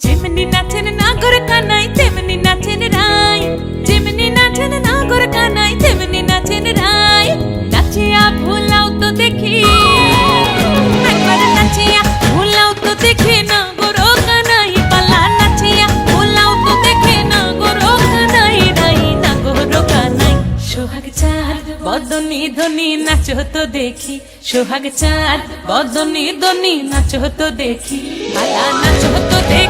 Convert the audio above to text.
যেমনি নাচেন নাগর কানাই তেমনি নাচেন রাই, যেমনি নাচেন নাগর কানাই তেমনি নাচেন রাই। নাচিয়া ভুলাও তো দেখি, একবার নাচিয়া ভুলাও তো দেখি নাগর কানাই পালা, নাচিয়া ভুলাও তো দেখি নাগর কানাই রাই, নাগর কানাই। সোহাগ চাঁদ বদনি ধনি নাচো তো দেখি, সোহাগ চাঁদ বদনি ধনি নাচো তো দেখি, পালা নাচো তো দেখি।